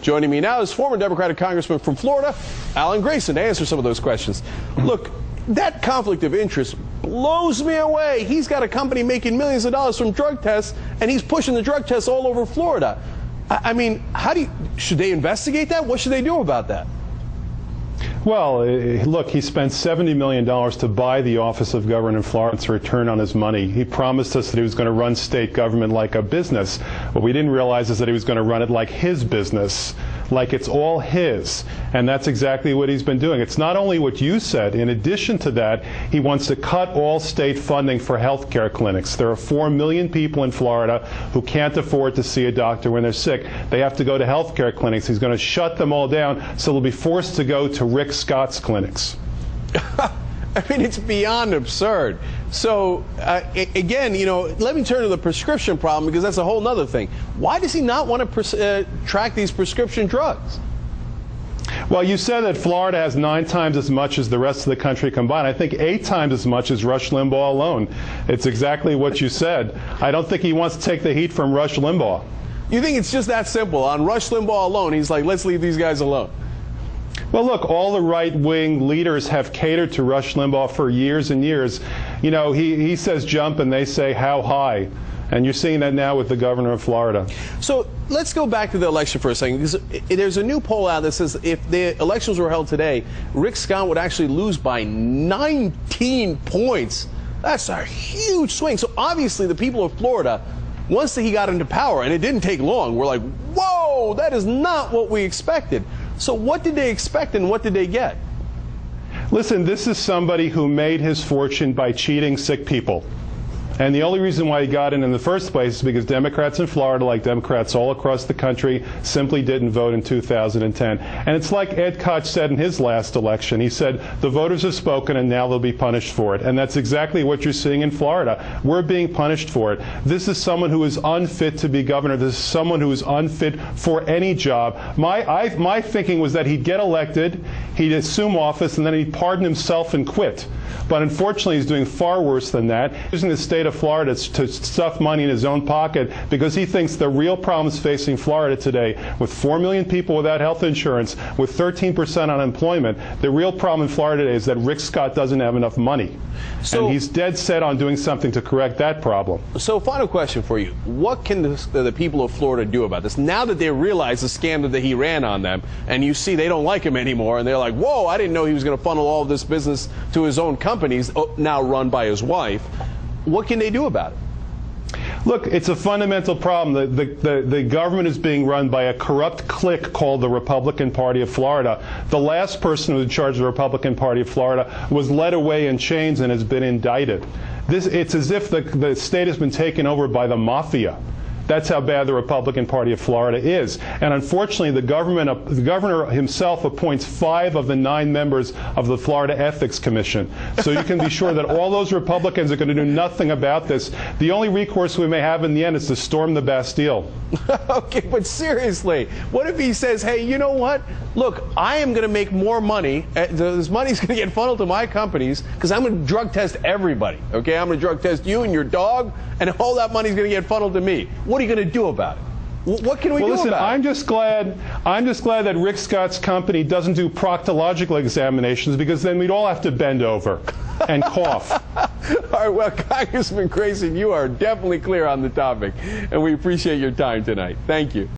Joining me now is former Democratic Congressman from Florida, Alan Grayson, to answer some of those questions. Look, that conflict of interest blows me away. He's got a company making millions of dollars from drug tests, and he's pushing the drug tests all over Florida. I mean, should they investigate that? What should they do about that? Well, look, he spent $70 million to buy the office of governor in Florida to return on his money. He promised us that he was going to run state government like a business. What we didn't realize is that he was going to run it like his business, like it's all his. And that's exactly what he's been doing. It's not only what you said. In addition to that, he wants to cut all state funding for health care clinics. There are 4 million people in Florida who can't afford to see a doctor when they're sick. They have to go to health care clinics. He's going to shut them all down, so they'll be forced to go to Rick Scott's clinics. I mean, it's beyond absurd. So, again, let me turn to the prescription problem, because that's a whole other thing. Why does he not want to track these prescription drugs? Well, you said that Florida has 9 times as much as the rest of the country combined. I think 8 times as much as Rush Limbaugh alone. It's exactly what you said. I don't think he wants to take the heat from Rush Limbaugh. You think it's just that simple? On Rush Limbaugh alone, he's like, let's leave these guys alone. Well, look, all the right-wing leaders have catered to Rush Limbaugh for years and years. You know, he says jump and they say how high. And you're seeing that now with the governor of Florida. So let's go back to the election for a second, because there's a new poll out that says if the elections were held today, Rick Scott would actually lose by 19 points. That's a huge swing. So obviously the people of Florida, once he got into power, and it didn't take long, were like, whoa, that is not what we expected. So what did they expect and what did they get? Listen, this is somebody who made his fortune by cheating sick people. And the only reason why he got in the first place is because Democrats in Florida, like Democrats all across the country, simply didn't vote in 2010. And it's like Ed Koch said in his last election. He said, the voters have spoken and now they'll be punished for it. And that's exactly what you're seeing in Florida. We're being punished for it. This is someone who is unfit to be governor. This is someone who is unfit for any job. My thinking was that he'd get elected, he'd assume office, and then he'd pardon himself and quit. But unfortunately, he's doing far worse than that, using the state of Florida to stuff money in his own pocket, because he thinks the real problems facing Florida today, with 4 million people without health insurance, with 13% unemployment, the real problem in Florida today is that Rick Scott doesn't have enough money. And he's dead set on doing something to correct that problem. So final question for you. What can the people of Florida do about this? Now that they realize the scandal that he ran on them, and you see they don't like him anymore, and they're like, whoa, I didn't know he was going to funnel all of this business to his own companies, now run by his wife. What can they do about it? Look, it's a fundamental problem. The government is being run by a corrupt clique called the Republican Party of Florida. The last person who was in charge of the Republican Party of Florida was led away in chains and has been indicted. It's as if the state has been taken over by the mafia. That's how bad the Republican Party of Florida is. And unfortunately, the governor himself appoints 5 of the 9 members of the Florida Ethics Commission. So you can be sure that all those Republicans are going to do nothing about this. The only recourse we may have in the end is to storm the Bastille. Okay, but seriously, what if he says, hey, you know what? Look, I am going to make more money. This money's going to get funneled to my companies because I'm going to drug test everybody. Okay, I'm going to drug test you and your dog, and all that money's going to get funneled to me. What are you going to do about it? What can we do about it? I'm just glad that Rick Scott's company doesn't do proctological examinations, because then we'd all have to bend over and cough. All right, well, Congressman Grayson, you are definitely clear on the topic, and we appreciate your time tonight. Thank you.